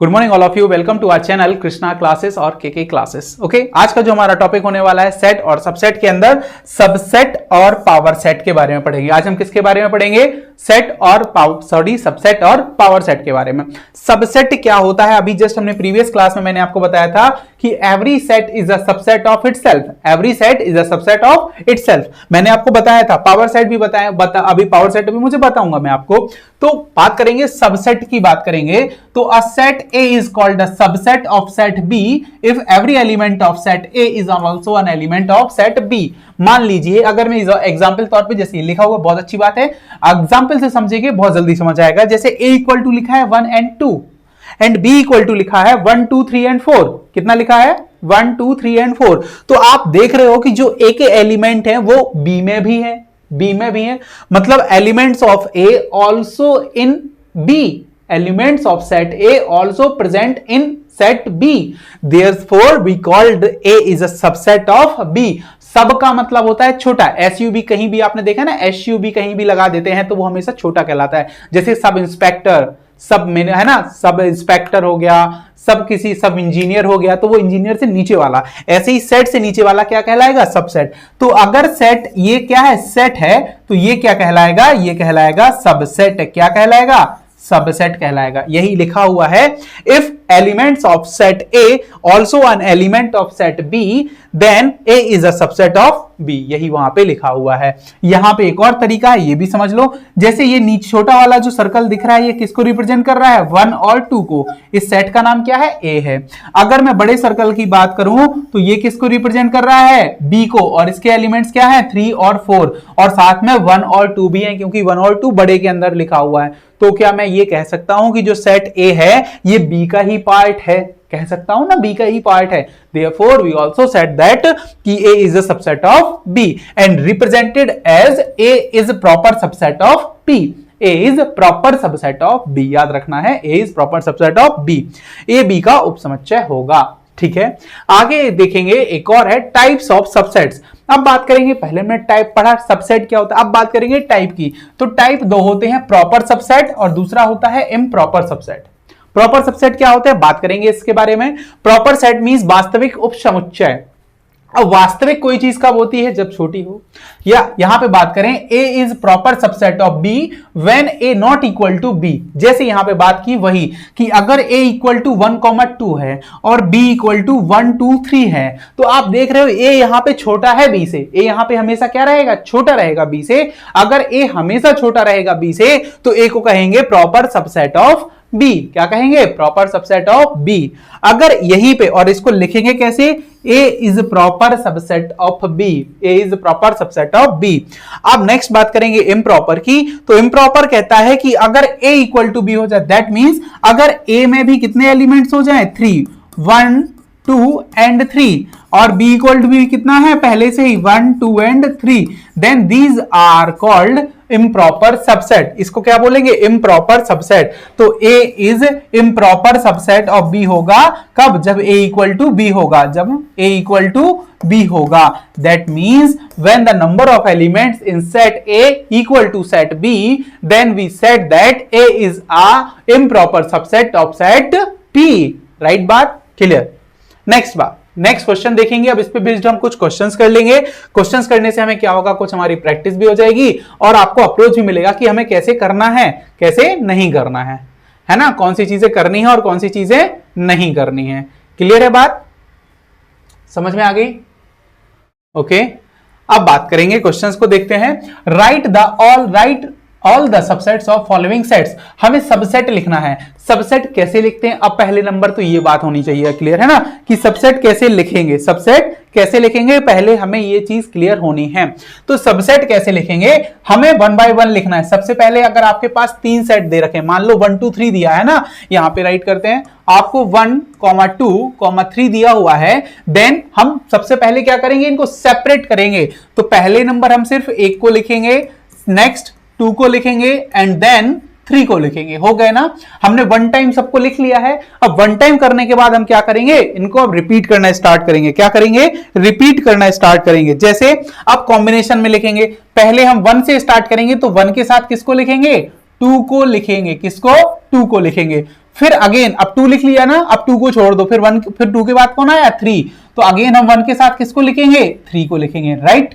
Good morning all of you, welcome to our channel Krishna classes और KK classes. Okay, आज का जो हमारा टॉपिक होने वाला है सेट और सबसेट के अंदर सबसेट और पावर सेट के बारे में पढ़ेंगे। आज हम किसके बारे में पढ़ेंगे? सेट और सबसेट और पावर सेट के बारे में। सबसेट क्या होता है? अभी जस्ट हमने प्रीवियस क्लास में मैंने आपको बताया था कि every set is a subset of itself. Every set is a subset of itself मैंने आपको बताया था। पावर सेट भी बताया, अभी पावर सेट भी मुझे बताऊंगा मैं आपको। तो बात करेंगे सबसेट की, बात करेंगे तो a set A is called a subset of set B if every element of set A is also an element of set B। मान लीजिए अगर मैं एग्जांपल तौर पे, जैसे लिखा हुआ बहुत अच्छी बात है, एग्जांपल से समझेंगे बहुत जल्दी समझ आएगा। जैसे A इक्वल टू लिखा है 1 and 2 and B equal to लिखा है 1 2 3 and 4। कितना लिखा है? 1 2 3 and 4। तो आप देख रहे हो कि जो A के एलिमेंट है वो B में भी है, B में भी है, मतलब elements of A also in B। Elements of set A also present in set B, therefore we called A is a subset of B। सब का मतलब होता है छोटा। SUB कहीं भी आपने देखा ना, SUB कहीं भी लगा देते हैं तो वो हमेशा छोटा कहलाता है। जैसे सब इंस्पेक्टर, सब में है ना, सब इंस्पेक्टर हो गया, सब इंजीनियर हो गया, तो वो इंजीनियर से नीचे वाला। ऐसे ही सेट से नीचे वाला क्या कहलाएगा? सबसेट। तो अगर सेट ये क्या है? सेट है, तो ये क्या कहलाएगा? ये कहलाएगा सबसेट। क्या कहलाएगा? सबसेट कहलाएगा। यही लिखा हुआ है, if elements of set A also an element of set B then A is a subset of B। यही वहां पे लिखा हुआ है। यहां पे एक और तरीका है, ये भी समझ लो। जैसे ये नीचे छोटा वाला जो सर्कल दिख रहा है, ये किसको रिप्रेजेंट कर रहा है? 1 और 2 को। इस सेट का नाम क्या है? A है। अगर मैं बड़े सर्कल की बात करूं तो ये किसको रिप्रेजेंट कर रहा है? B को। और इसके एलिमेंट्स क्या है? 3 और 4, और साथ में 1 और 2 भी है, क्योंकि 1 और 2 बड़े के अंदर लिखा हुआ है। तो क्या मैं ये कह सकता हूं कि जो सेट A है ये B का ही पार्ट है? कह सकता हूं ना, B का ही पार्ट है। Therefore we also said that कि A is a subset of B and represented as A is a proper subset of B। A is proper subset of B। याद रखना है, A is proper subset of B। A B का उपसमुच्चय होगा। ठीक है, आगे देखेंगे एक और है टाइप्स ऑफ सबसेट्स। अब बात करेंगे, पहले हमने टाइप पढ़ा सबसेट क्या होता है, अब बात करेंगे टाइप की। तो टाइप दो होते हैं, प्रॉपर सबसेट और दूसरा होता है इम्प्रॉपर सबसेट। प्रॉपर सबसेट क्या होता है, बात करेंगे इसके बारे में। प्रॉपर सेट मींस वास्तविक उपसमुच्चय। अब वास्तविक कोई चीज कब होती है? जब छोटी हो। या यहां पे बात करें, A is proper subset of B when A not equal to B। जैसे यहां पे बात की वही कि अगर A इक्वल टू 1,2 है और B इक्वल टू 1 2 3 है, तो आप देख रहे हो A यहां पे छोटा है B से। A यहां पे हमेशा क्या रहेगा? छोटा रहेगा B से। अगर A हमेशा छोटा रहेगा B से तो A को कहेंगे प्रॉपर सबसेट ऑफ B। क्या कहेंगे? Proper subset of B। अगर यहीं पे, और इसको लिखेंगे कैसे? A is proper subset of B। A is proper subset of B। अब नेक्स्ट बात करेंगे इम्प्रॉपर की। तो इम्प्रॉपर कहता है कि अगर A इक्वल टू B हो जाए, दैट मींस अगर A में भी कितने एलिमेंट्स हो जाए? 3, 1 2 and 3, और B इक्वल टू B कितना है? पहले से ही 1 2 and 3, then these are called improper subset. इसको क्या बोलेंगे? Improper subset. तो A is improper subset of B होगा कब? जब A इक्वल टू B होगा। जब A इक्वल टू B होगा, that means when the number of elements in set A equal to set B, then we said that A is a improper subset of set P। Right बात? Clear? Next बात, next question देखेंगे। अब इस पे based हम कुछ questions कर लेंगे। क्वेश्चंस करने से हमें क्या होगा? कुछ हमारी प्रैक्टिस भी हो जाएगी और आपको अप्रोच भी मिलेगा कि हमें कैसे करना है, कैसे नहीं करना है ना? कौन सी चीजें करनी है और कौन सी चीजें नहीं करनी है। क्लियर है बात? समझ में आ गई? ओके, अब बात करेंगे, क्वेश्चंस को देखते हैं। Right all the subsets of following sets. हमें सबसेट लिखना है। सबसेट कैसे लिखते हैं? अब पहले नंबर तो ये बात होनी चाहिए क्लियर, है ना, कि सबसेट कैसे लिखेंगे। सबसेट कैसे लिखेंगे, पहले हमें ये चीज क्लियर होनी है। तो सबसेट कैसे लिखेंगे, हमें 1 बाय 1 लिखना है। सबसे पहले अगर आपके पास 3 सेट दे रखे, मान लो 1 2 3 दिया है ना, यहां पे राइट करते हैं, आपको 1, 2, 3 दिया हुआ है। देन हम सबसे पहले क्या करेंगे? इनको सेपरेट करेंगे। तो पहले नंबर हम सिर्फ 1 को लिखेंगे, नेक्स्ट 2 को लिखेंगे एंड देन 3 को लिखेंगे। हो गए ना? हमने 1 टाइम सबको लिख लिया है। अब 1 टाइम करने के बाद हम क्या करेंगे? इनको अब रिपीट करना स्टार्ट करेंगे। क्या करेंगे? रिपीट करना स्टार्ट करेंगे। जैसे अब कॉम्बिनेशन में लिखेंगे, पहले हम 1 से स्टार्ट करेंगे तो 1 के साथ किसको लिखेंगे? 2 को लिखेंगे। किसको? 2 को लिखेंगे। फिर अगेन अब 2 लिख लिया ना, अब 2 को छोड़ दो, फिर 1, फिर 2 के बाद कौन आया 3, तो अगेन हम 1 के साथ किसको लिखेंगे 3 को लिखेंगे, राइट,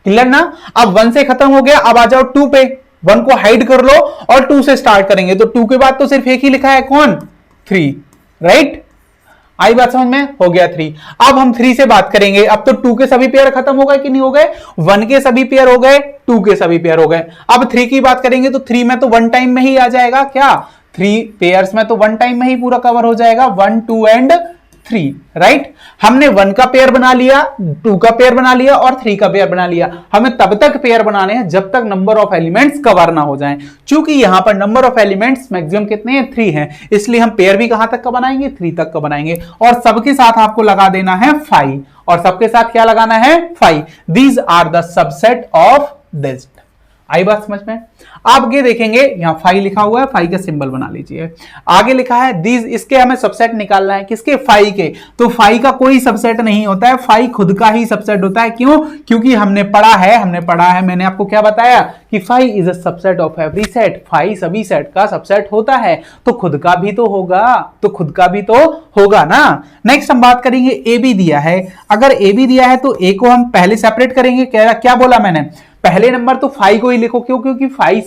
क्लियर ना। अब 1 से खत्म हो गया, अब आ जाओ 2 पे, 1 को हाइड कर लो और 2 से स्टार्ट करेंगे, तो 2 के बाद तो सिर्फ एक ही लिखा है कौन 3, राइट, आई बात समझ में, हो गया 3। अब हम 3 से बात करेंगे, अब तो 2 के सभी पेयर खत्म हो गए कि नहीं हो गए, 1 के सभी पेयर हो गए, 2 के सभी पेयर हो गए। अब 3 की बात करेंगे तो 3 में तो 1 टाइम में ही आ जाएगा, क्या 3 पेयर्स में तो 1 टाइम में ही पूरा कवर हो जाएगा, 1 2 एंड 3, राइट। हमने 1 का पेयर बना लिया, 2 का पेयर बना लिया और 3 का पेयर बना लिया। हमें तब तक पेयर बनाने हैं जब तक नंबर ऑफ एलिमेंट्स कवर ना हो जाएं। चूंकि यहां पर नंबर ऑफ एलिमेंट्स मैक्सिमम कितने हैं 3 हैं, इसलिए हम पेयर भी कहां तक का बनाएंगे 3 तक का बनाएंगे, और सबके साथ आपको लगा देना है 5, और सबके साथ क्या लगाना है 5। These are the subset of this. आई बात समझ में। आप ये देखेंगे यहां 5 लिखा हुआ है, 5 का सिंबल बना लीजिए, आगे लिखा है दीज, इसके हमें सबसेट निकालना है, किसके 5 के, तो 5 का कोई सबसेट नहीं होता है, 5 खुद का ही सबसेट होता है। क्यों, क्योंकि हमने पढ़ा है, मैंने आपको क्या बताया कि 5 is a subset of every set, 5 सभी सेट का सबसेट होता है, तो खुद का भी तो होगा, ना। नेक्स्ट हम बात करेंगे ए बी दिया है, अगर ए बी दिया है तो ए को हम पहले सेपरेट करेंगे, क्या बोला मैंने, पहले नंबर तो 5 को ही लिखो, क्यों, क्योंकि 5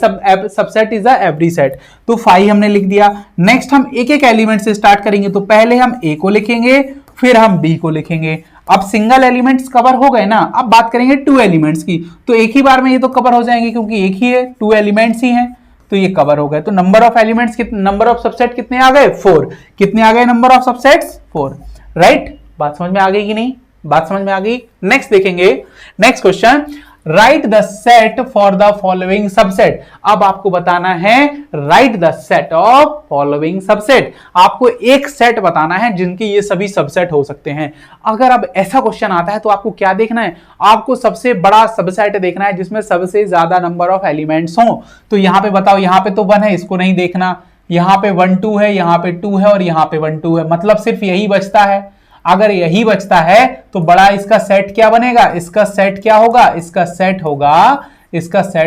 subset is a every set, तो 5 हमने लिख दिया। नेक्स्ट हम एक एक एलिमेंट से स्टार्ट करेंगे, तो पहले हम ए को लिखेंगे, फिर हम बी को लिखेंगे। अब सिंगल एलिमेंट्स कवर हो गए ना, अब बात करेंगे 2 एलिमेंट्स की, तो एक ही बार में ये तो कवर हो जाएंगे क्योंकि एक ही है, 2 एलिमेंट्स ही हैं, तो ये कवर हो गए। तो number of elements number of subset कितने आ गए 4, कितने आ गए नंबर ऑफ सबसेट्स 4, राइट। बात समझ में आ गई कि नहीं, बात समझ में आ गई। नेक्स्ट देखेंगे, next question, right the set for the following subset. अब आपको बताना है right the set of following subset, आपको एक सेट बताना है जिनके ये सभी सबसेट हो सकते हैं। अगर अब ऐसा क्वेश्चन आता है तो आपको क्या देखना है, आपको सबसे बड़ा सबसेट देखना है जिसमें सबसे ज्यादा नंबर ऑफ एलिमेंट्स हो। तो यहां पे बताओ, यहां पे तो 1 है, इसको नहीं देखना, यहां पे 1 2 है, यहां पे 2 है और यहां पे 1 2 है, मतलब सिर्फ यही बचता है। अगर यही बचता है तो बड़ा इसका सेट क्या बनेगा, इसका सेट क्या होगा, इसका सेट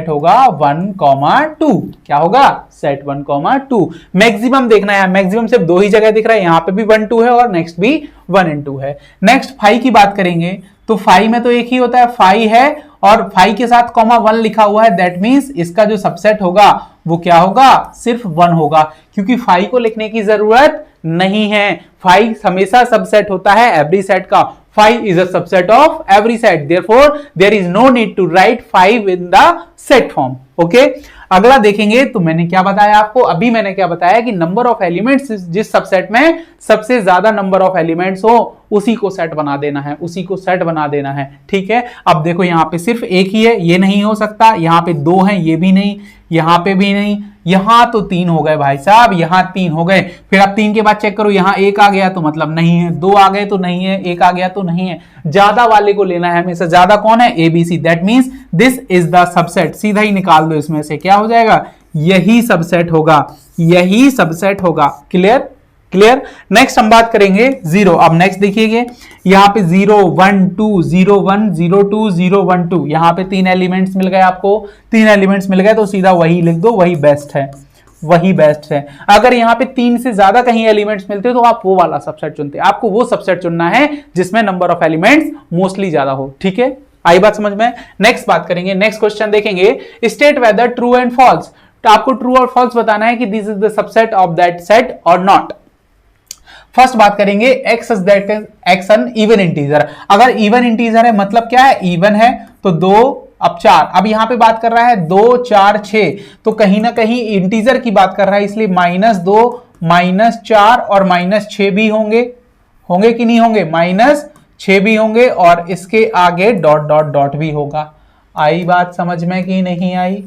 होगा 1,2, क्या होगा सेट 1,2। मैक्सिमम देखना है, मैक्सिमम सिर्फ 2 ही जगह दिख रहा है, यहां पे भी 1 2 है और नेक्स्ट भी 1 and 2 है। नेक्स्ट 5 की बात करेंगे तो 5 में तो एक ही होता है, 5 है और 5 के साथ कॉमा 1 लिखा हुआ है, दैट मींस इसका जो सबसेट होगा वो क्या होगा, सिर्फ 1 होगा, क्योंकि 5 को लिखने की जरूरत नहीं है। 5 हमेशा सबसेट होता है एवरी सेट का, 5 is a subset of every set, therefore there is no need to write 5 in the set form. Okay? अगला देखेंगे तो मैंने क्या बताया आपको, अभी मैंने क्या बताया कि नंबर ऑफ एलिमेंट्स जिस सबसेट में सबसे ज्यादा नंबर ऑफ एलिमेंट्स हो उसी को सेट बना देना है, ठीक है। अब देखो यहाँ पे सिर्फ एक ही है, ये नहीं हो सकता, यहाँ पे 2 हैं, ये भी नहीं, यहाँ पे भी नहीं, यहां तो 3 हो गए भाई साहब, यहां 3 हो गए, फिर अब 3 के बाद चेक करो, यहां 1 आ गया तो मतलब नहीं है, 2 आ गए तो नहीं है, 1 आ गया तो नहीं है, ज्यादा वाले को लेना है हमेशा। ज्यादा कौन है, ABC, that means this is the subset, सीधा ही निकाल दो इसमें से, क्या हो जाएगा, यही सबसेट होगा। क्लियर। नेक्स्ट हम बात करेंगे 0। अब नेक्स्ट देखिए यहाँ पे 0 1 2 0 1 0 2 0 1 2, यहाँ पे 3 एलिमेंट्स मिल गए आपको, 3 एलिमेंट्स मिल गए तो सीधा वही लिख दो, वही बेस्ट है। अगर यहाँ पे 3 से ज्यादा कहीं एलिमेंट्स मिलते तो आप वो वाला सबसेट चुनते, आपको वो सबसेट चुनना है जिसमें नंबर ऑफ एलिमेंट्स मोस्टली ज्यादा हो, ठीक है। आई बात समझ में। नेक्स्ट बात करेंगे, नेक्स्ट क्वेश्चन देखेंगे, state whether true and false. तो आपको ट्रू और फॉल्स बताना है कि this is the subset of that set और नॉट। फर्स्ट बात करेंगे x एन इवन इंटीजर। अगर इवन इंटीजर है मतलब क्या है, इवन है तो 2 अब 4, अब यहां पे बात कर रहा है 2 4 6, तो कहीं ना कहीं इंटीजर की बात कर रहा है, इसलिए -2 -4 और -6 भी होंगे कि नहीं होंगे, -6 भी होंगे और इसके आगे डॉट भी होगा। आई बात समझ में कि नहीं आई।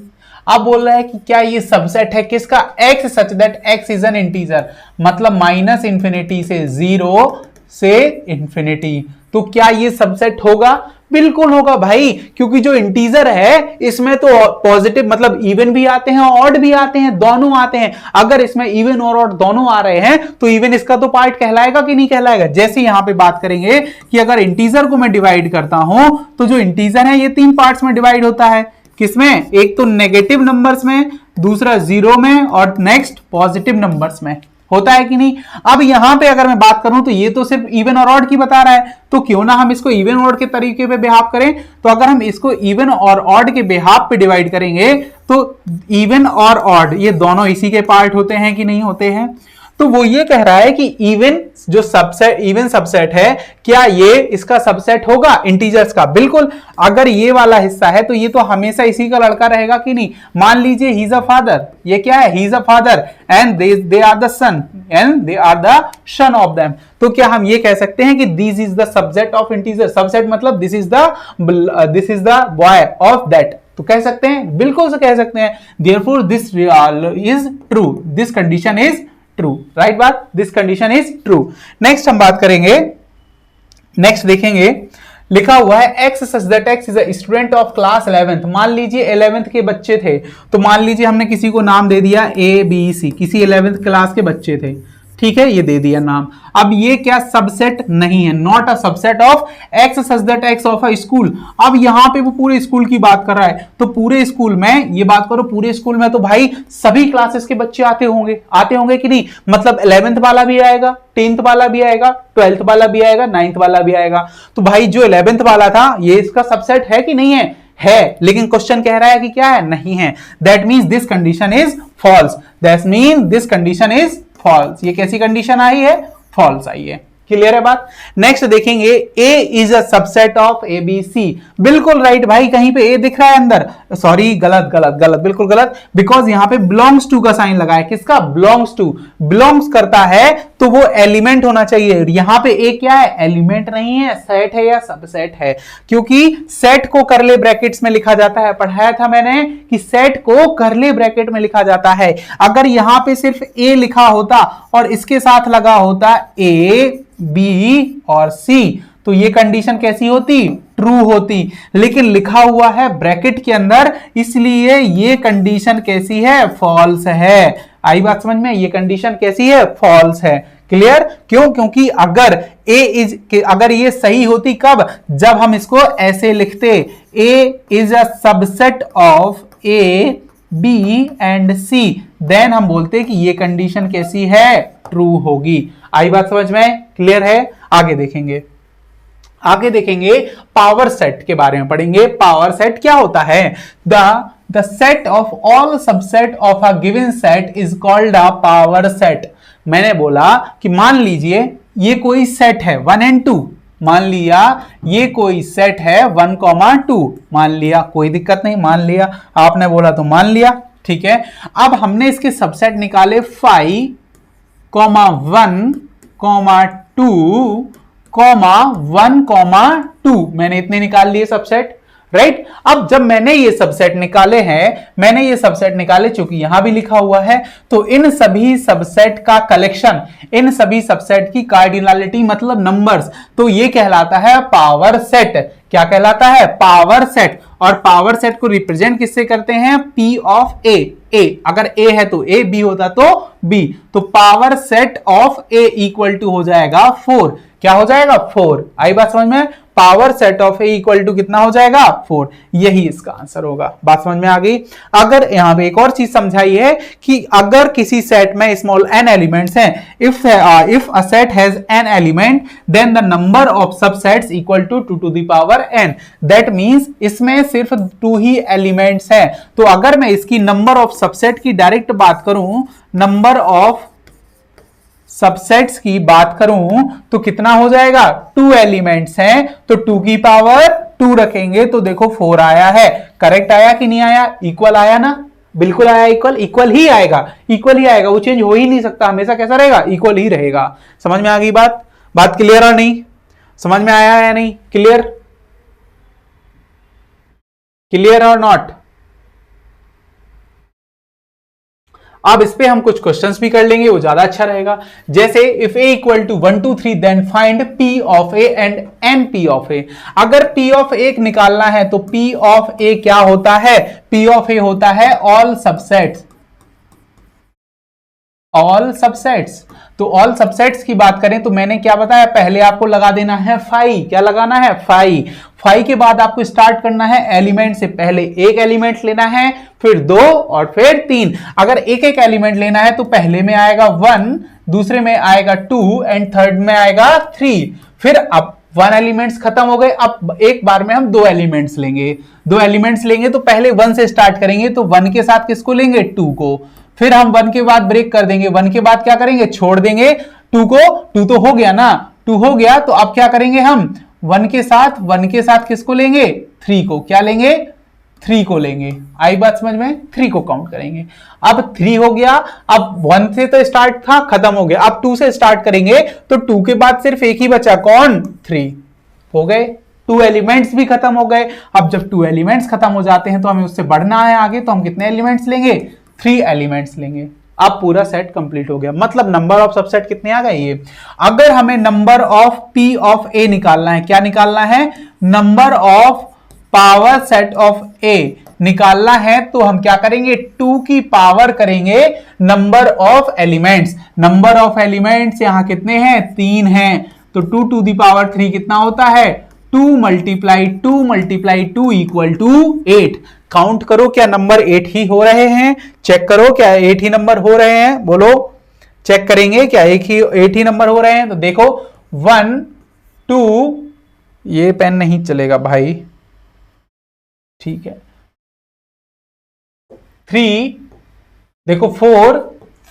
अब बोल रहा है कि क्या ये सबसेट है किसका, x such that x is an integer, मतलब -∞ से 0 से इंफिनिटी, तो क्या ये सबसेट होगा, बिल्कुल होगा भाई, क्योंकि जो इंटीजर है इसमें तो पॉजिटिव मतलब इवन भी आते हैं ऑड भी आते हैं, दोनों आते हैं। अगर इसमें इवन और ऑड दोनों आ रहे हैं तो इवन इसका तो पार्ट कहलाएगा कि नहीं कहलाएगा। जैसे यहां पे बात करेंगे कि अगर इंटीजर को मैं डिवाइड करता हूं तो जो इंटीजर है ये 3 पार्ट्स में डिवाइड होता है, किसमें, एक तो नेगेटिव नंबर्स में, दूसरा 0 में और नेक्स्ट पॉजिटिव नंबर्स में। होता है कि नहीं। अब यहां पे अगर मैं बात करूं तो ये तो सिर्फ इवन और ऑड की बता रहा है, तो क्यों ना हम इसको इवन ऑड के तरीके पे बिहेव करें। तो अगर हम इसको इवन और ऑड के बिहेव पे डिवाइड करेंगे तो इवन और ऑड ये दोनों इसी के पार्ट होते हैं कि नहीं होते हैं। तो वो ये कह रहा है कि इवन जो सबसेट, इवन सबसेट है, क्या ये इसका सबसेट होगा इंटीजर्स का? बिल्कुल। अगर ये वाला हिस्सा है तो ये तो हमेशा इसी का लड़का रहेगा कि नहीं। मान लीजिए ही इज अ फादर, ये क्या है, he is a father and they are the son and they are the son of them. तो क्या हम ये कह सकते हैं कि this is the subset of integer? Subset मतलब this is the boy of that, तो कह सकते हैं, बिल्कुल से कह सकते हैं। Therefore this is true, this condition is true, right बात, this condition is true. Next हम बात करेंगे, नेक्स्ट देखेंगे, लिखा हुआ है x such that x is a student of class 11th। मान लीजिए 11th के बच्चे थे, तो मान लीजिए हमने किसी को नाम दे दिया ए बी सी, किसी 11th क्लास के बच्चे थे, ठीक है, ये दे दिया नाम। अब ये क्या सबसेट नहीं है, not a subset of x such that x of a school. अब यहां पे वो पूरे स्कूल की बात कर रहा है, तो पूरे स्कूल में ये बात करो, पूरे स्कूल में तो भाई सभी क्लासेस के बच्चे आते होंगे कि नहीं। मतलब 11th वाला भी आएगा, 10th वाला भी आएगा, 12th वाला भी आएगा, 9th वाला भी आएगा। तो भाई जो 11th वाला था ये इसका सबसेट है कि नहीं है, लेकिन क्वेश्चन कह रहा है कि क्या है, नहीं है। That means this condition is false, that mean this condition is false. ये कैसी कंडीशन आई है, फॉल्स आई है। क्लियर है बात। नेक्स्ट देखेंगे, A is a subset of A B C. बिल्कुल राइट भाई, कहीं पे ए दिख रहा है अंदर, सॉरी गलत, बिल्कुल गलत, बिकॉज यहां पे बिलोंग्स टू का साइन लगा है। किसका, बिलोंग्स टू, बिलोंग्स करता है तो वो एलिमेंट होना चाहिए। यहां पे ए क्या है, एलिमेंट नहीं है, सेट है या सबसेट है, क्योंकि सेट को करले ब्रैकेट्स में लिखा जाता है। पढ़ाया था मैंने कि सेट को करले ब्रैकेट में लिखा जाता है। अगर यहां पे सिर्फ ए लिखा होता और इसके साथ लगा होता ए बी और सी, तो ये कंडीशन कैसी होती, ट्रू होती। लेकिन लिखा हुआ है ब्रैकेट के अंदर, इसलिए ये कंडीशन कैसी है, फॉल्स है। आई बात समझ में, ये कंडीशन कैसी है, फॉल्स है। क्लियर, क्यों, क्योंकि अगर ये सही होती कब, जब हम इसको ऐसे लिखते, A is a subset of A B and C, then हम बोलते कि ये कंडीशन कैसी है, ट्रू होगी। आई बात समझ में, क्लियर है। आगे देखेंगे पावर सेट के बारे में पढ़ेंगे। पावर सेट क्या होता है, the set of all subset of a given set is called a power set. मैंने बोला कि मान लीजिए ये कोई सेट है 1 and 2, मान लिया ये कोई सेट है 1,2, मान लिया, कोई दिक्कत नहीं, मान लिया, आपने बोला तो मान लिया, ठीक है। अब हमने इसके सबसेट निकाले 5, 1, 2, 1, 2, मैंने इतने निकाल लिए सबसेट, राइट। अब जब मैंने ये सबसेट निकाले, चूंकि यहां भी लिखा हुआ है, तो इन सभी सबसेट का कलेक्शन, इन सभी सबसेट की कार्डिनलिटी मतलब नंबर्स, तो ये कहलाता है पावर सेट। क्या कहलाता है, पावर सेट। और पावर सेट को रिप्रेजेंट किससे करते हैं, P ऑफ ए, अगर ए है तो ए, बी होता तो बी, तो power set of A equal to हो जाएगा 4। क्या हो जाएगा, 4। आई बात समझ में, power set of A equal to कितना हो जाएगा, 4। यही इसका आंसर होगा। बात समझ में आ गई। अगर यहां पे एक और चीज समझाई है कि अगर किसी सेट में स्मॉल n एलिमेंट्स हैं, if a set has n element, then the number of subsets equal to 2 to the power n। दैट मींस इसमें सिर्फ 2 ही एलिमेंट्स हैं। तो अगर मैं इसकी नंबर ऑफ सबसेट की डायरेक्ट बात करूं, नंबर ऑफ सबसेट्स की बात करूं तो कितना हो जाएगा, 2 एलिमेंट्स हैं, तो 2 की पावर 2 रखेंगे तो देखो 4 आया है। करेक्ट आया कि नहीं आया, इक्वल आया ना, बिल्कुल आया, इक्वल ही आएगा, वो चेंज हो ही नहीं सकता, हमेशा कैसा रहेगा, इक्वल ही रहेगा। समझ में आ गई बात क्लियर और नहीं, समझ में आया या नहीं, क्लियर और नॉट। अब इस पे हम कुछ क्वेश्चंस भी कर लेंगे, वो ज्यादा अच्छा रहेगा। जैसे if a equal to 1 2 3 then find p of a and n p of a। अगर p ऑफ a निकालना है तो p ऑफ a क्या होता है, p ऑफ a होता है ऑल सबसेट्स। तो ऑल सबसेट्स की बात करें तो मैंने क्या बताया, पहले आपको लगा देना है 5। क्या लगाना है, 5 के बाद आपको स्टार्ट करना है एलिमेंट से। पहले एक एलिमेंट लेना है, फिर 2 और फिर 3। अगर एक एलिमेंट लेना है तो पहले में आएगा 1, दूसरे में आएगा 2 एंड थर्ड में आएगा 3। फिर अब 1 एलिमेंट्स खत्म हो गए, अब एक बार में हम 2 एलिमेंट्स लेंगे। 2 एलिमेंट्स लेंगे तो पहले 1 से स्टार्ट करेंगे, तो 1 के साथ किसको लेंगे, 2 को। फिर हम 1 के बाद ब्रेक कर देंगे, 1 के बाद क्या करेंगे, छोड़ देंगे 2 को। 2 तो हो गया ना, 2 हो गया तो अब क्या करेंगे हम 1 के साथ किसको लेंगे, 3 को। क्या लेंगे, 3 को लेंगे। आई बात समझ में, 3 को काउंट करेंगे। अब 3 हो गया, अब 1 से तो स्टार्ट था, खत्म हो गया। अब 2 से स्टार्ट करेंगे तो 2 के बाद सिर्फ एक ही बचा, कौन, 3। हो गए 2 एलिमेंट्स भी खत्म हो गए। अब जब 2 एलिमेंट्स खत्म हो जाते हैं तो हमें उससे बढ़ना है आगे, तो हम कितने एलिमेंट्स लेंगे, 3 एलिमेंट्स लेंगे। अब पूरा सेट कंप्लीट हो गया। मतलब नंबर ऑफ सबसेट कितने आ गए ये। अगर हमें number of P of A निकालना है, क्या निकालना है, number of power set of A निकालना है, तो हम क्या करेंगे, 2 की पावर करेंगे number of elements. Number of elements यहां कितने हैं, 3 हैं, तो 2 टू दी पावर 3 कितना होता है, 2 मल्टीप्लाई 2 इक्वल टू 8। काउंट करो क्या नंबर 8 ही हो रहे हैं, चेक करो क्या 8 ही नंबर हो रहे हैं, बोलो चेक करेंगे क्या 8 ही नंबर हो रहे हैं। तो देखो 1 2, ये पेन नहीं चलेगा भाई, ठीक है, 3, देखो 4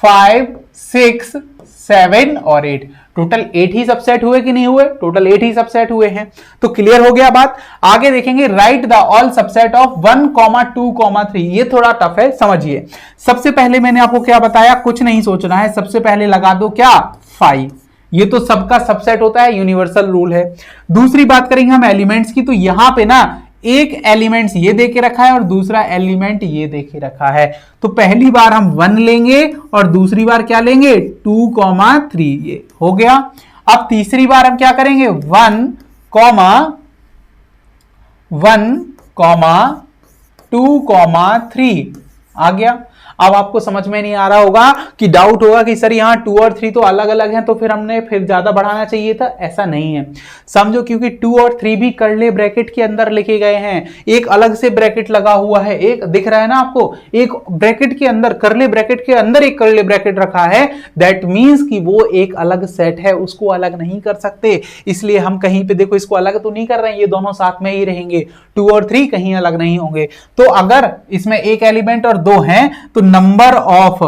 5 6 7 और 8, टोटल 8 ही सबसेट हुए कि नहीं हुए, टोटल 8 ही सबसेट हुए हैं। तो क्लियर हो गया बात। आगे देखेंगे, right the all subset of 1, 2, 3। ये थोड़ा टफ है, समझिए। सबसे पहले मैंने आपको क्या बताया, कुछ नहीं सोचना है, सबसे पहले लगा दो क्या, 5। ये तो सबका सबसेट होता है, यूनिवर्सल रूल है। दूसरी बात करेंगे हम एलिमेंट्स की, तो यहां पे ना एक एलिमेंट्स ये दे के रखा है और दूसरा एलिमेंट ये दे के रखा है, तो पहली बार हम 1 लेंगे और दूसरी बार क्या लेंगे, 2, 3। ये हो गया। अब तीसरी बार हम क्या करेंगे, 1, 2, 3 आ गया। अब आपको समझ में नहीं आ रहा होगा कि डाउट होगा कि सर यहाँ 2 और 3 तो अलग अलग हैं, तो फिर हमने फिर ज्यादा बढ़ाना चाहिए था। ऐसा नहीं है, समझो, क्योंकि 2 और 3 भी कर्ली ब्रैकेट के अंदर लिखे गए हैं। एक अलग से ब्रैकेट लगा हुआ है, एक दिख रहा है ना आपको, एक ब्रैकेट के अंदर, कर्ली ब्रैकेट के अंदर एक कर्ली ब्रैकेट रखा है। दैट मीन्स कि वो एक अलग सेट है, उसको अलग नहीं कर सकते। इसलिए हम कहीं पे देखो इसको अलग तो नहीं कर रहे हैं, ये दोनों साथ में ही रहेंगे, 2 और 3 कहीं अलग नहीं होंगे। तो अगर इसमें एक एलिमेंट और 2 हैं, तो number of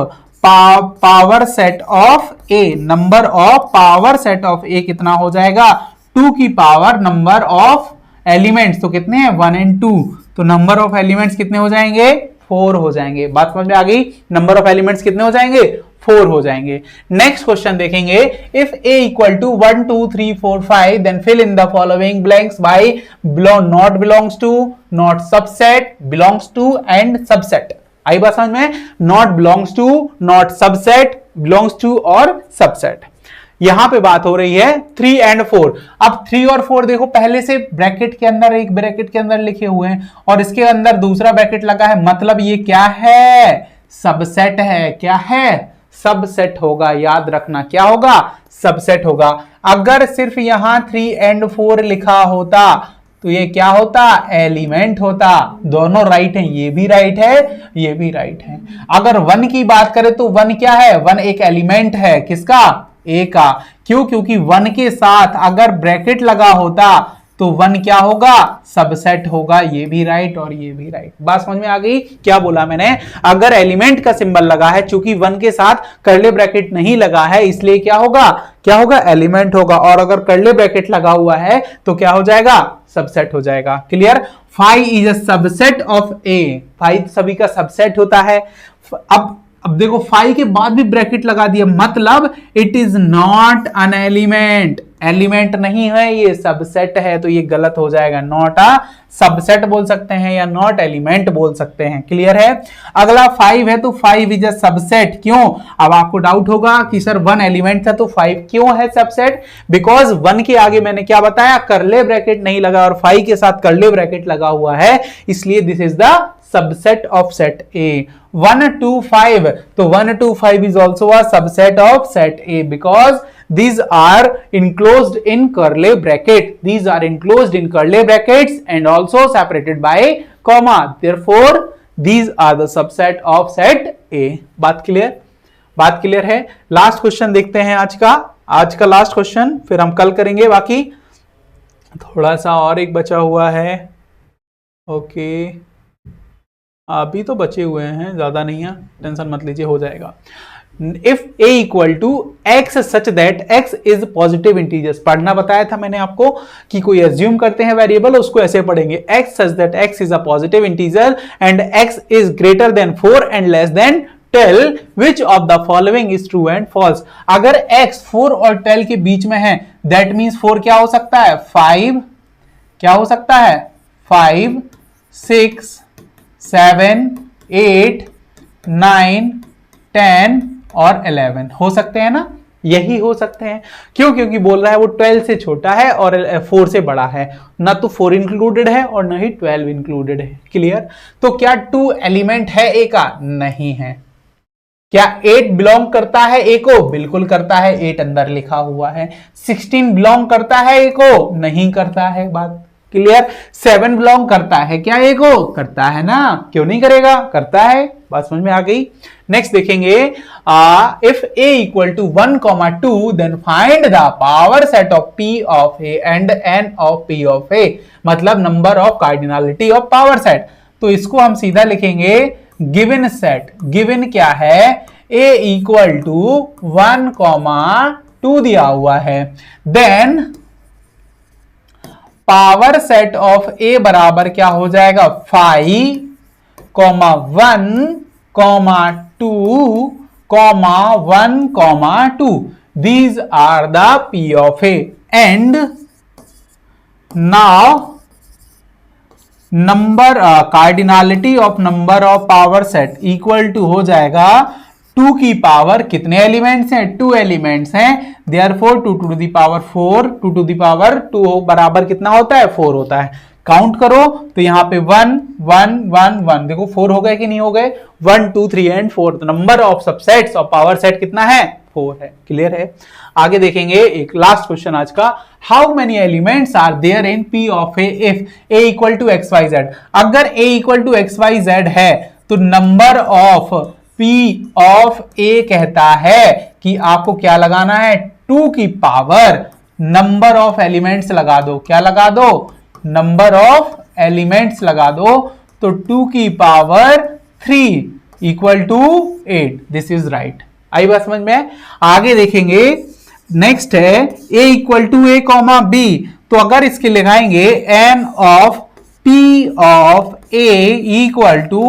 power set of A, number of power set of A कितना हो जाएगा, 2 की पावर नंबर ऑफ एलिमेंट्स, तो कितने हैं, 1 and 2। तो नंबर ऑफ एलिमेंट्स कितने हो जाएंगे, 4 हो जाएंगे। बात समझ में आ गई, नंबर ऑफ एलिमेंट्स कितने हो जाएंगे, 4 हो जाएंगे। नेक्स्ट क्वेश्चन देखेंगे, if a equal to 1 2 3 4 5 then fill in the following blanks by not belongs to, not subset, belongs to and subset. आई बात समझ में, not belongs to, not subset, belongs to और सबसेट। यहां पे बात हो रही है 3 and 4। अब 3 और 4 देखो पहले से ब्रैकेट के अंदर, एक ब्रैकेट के अंदर लिखे हुए हैं और इसके अंदर दूसरा ब्रैकेट लगा है, मतलब ये क्या है, सबसेट है। क्या है, सबसेट होगा, याद रखना क्या होगा, सबसेट होगा। अगर सिर्फ यहां 3 and 4 लिखा होता तो ये क्या होता, एलिमेंट होता। दोनों राइट हैं, ये भी राइट है, ये भी राइट है। अगर 1 की बात करें तो 1 क्या है, 1 एक एलिमेंट है, किसका, ए का। क्यों, क्योंकि 1 के साथ अगर ब्रैकेट लगा होता तो 1 क्या होगा, सबसेट होगा। ये भी राइट और ये भी राइट। बात समझ में आ गई, क्या बोला मैंने, अगर एलिमेंट का सिंबल लगा है, चूंकि 1 के साथ कर्ली ब्रैकेट नहीं लगा है, इसलिए क्या होगा, क्या होगा, एलिमेंट होगा। और अगर कर्ली ब्रैकेट लगा हुआ है तो क्या हो जाएगा, सबसेट हो जाएगा। Clear. 5 is a subset of A, 5 सभी का सबसेट होता है। अब देखो 5 के बाद भी ब्रैकेट लगा दिया, मतलब it is not an element, element नहीं है, ये सबसेट है। तो ये गलत हो जाएगा, नॉट अ सबसेट बोल सकते हैं या नॉट एलिमेंट बोल सकते हैं। क्लियर है। अगला 5 है, तो 5 इज अ सबसेट। क्यों, अब आपको डाउट होगा कि सर 1 एलिमेंट था तो 5 क्यों है सबसेट, बिकॉज 1 के आगे मैंने क्या बताया, कर्ली ब्रैकेट नहीं लगा और 5 के साथ कर्ली ब्रैकेट लगा हुआ है, इसलिए this is the subset of set A. 1 to 5, तो 1 to 5 is also a subset of set A because these are enclosed in curly bracket. These are enclosed in curly brackets and also separated by comma. Therefore, these are the subset of set A. बात clear. बात clear है? Last question देखते हैं आज का last question, फिर हम कल करेंगे बाकी। थोड़ा सा और एक बचा हुआ है। ओके, अभी तो बचे हुए हैं, ज्यादा नहीं है, टेंशन मत लीजिए, हो जाएगा। If a equal to x such that x is positive integers, पढ़ना बताया था मैंने आपको कि कोई एज्यूम करते हैं वेरिएबल, उसको ऐसे पढ़ेंगे, x such that x is a positive integer and x is greater than 4 and less than 12, which of the following is true and false। अगर x 4 और 12 के बीच में है, दैट मीन्स 4 क्या हो सकता है? 5, क्या हो सकता है? 5, 6, 7, 8, 9, 10 और 11 हो सकते हैं ना? यही हो सकते हैं। क्यों? क्योंकि बोल रहा है वो 12 से छोटा है और 4 से बड़ा है, ना तो 4 इंक्लूडेड है और ना ही 12 इंक्लूडेड है। क्लियर? तो क्या 2 एलिमेंट है ए का? नहीं है। क्या 8 बिलोंग करता है ए को? बिल्कुल करता है, 8 अंदर लिखा हुआ है। 16 बिलोंग करता है ए को? नहीं करता है। बात क्लियर? 7 बिलोंग करता है क्या ए को? करता है ना, क्यों नहीं करेगा? करता है। बात समझ में आ गई? नेक्स्ट देखेंगे, if a equal to 1,2 then find the power set of p of a and n of p of a, मतलब number of cardinality of power set. तो इसको हम सीधा लिखेंगे गिवन सेट। गिवन क्या है? a इक्वल टू 1,2 दिया हुआ है, then power set of a बराबर क्या हो जाएगा? 5, 1, 2, 1, 2। These are the p of a and now number cardinality of number of power set equal to हो जाएगा 2 की पावर, कितने एलिमेंट्स हैं? 2 एलिमेंट्स हैं, therefore 2 to the power 4, 2 to the power 2 बराबर कितना होता है? 4 होता है। काउंट करो तो यहां पे 1, 1, 1, 1, देखो 4 हो गए कि नहीं हो गए? 1, 2, 3 एंड 4। तो number of subsets of power set कितना है? 4 है। क्लियर है? आगे देखेंगे एक लास्ट क्वेश्चन आज का, how many elements are there in p of a if a equal to X Y Z. अगर a equal to X Y Z है तो number of p of a कहता है कि आपको क्या लगाना है? 2 की पावर नंबर ऑफ एलिमेंट्स लगा दो। क्या लगा दो? नंबर ऑफ एलिमेंट्स लगा दो। तो 2 की power 3 equal to 8। This is right. आई बात समझ में? आगे देखेंगे, नेक्स्ट है a equal to a comma b। तो अगर इसके लगाएंगे n of p of a equal to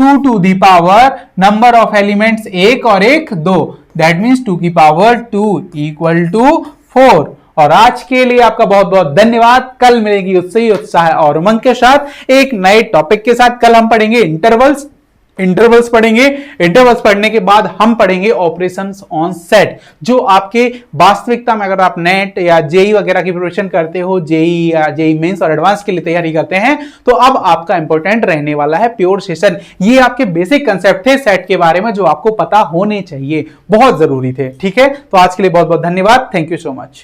2 to the power number of elements 1 और 1 2, दैट मीन्स 2 की पावर 2 इक्वल टू 4। और आज के लिए आपका बहुत बहुत धन्यवाद। कल मिलेगी उससे ही उत्साह और उमंग के साथ एक नए टॉपिक के साथ। कल हम पढ़ेंगे इंटरवल्स पढ़ेंगे। इंटरवल्स पढ़ने के बाद हम पढ़ेंगे ऑपरेशंस ऑन सेट, जो आपके वास्तविकता में अगर आप नेट या जेई वगैरह की प्रिपरेशन करते हो, जेई या जेई मेंस और एडवांस के लिए तैयारी करते हैं, तो अब आपका इंपॉर्टेंट रहने वाला है प्योर सेशन। ये आपके बेसिक कंसेप्ट थे सेट के बारे में जो आपको पता होने चाहिए, बहुत जरूरी थे। ठीक है, तो आज के लिए बहुत बहुत धन्यवाद। Thank you so much.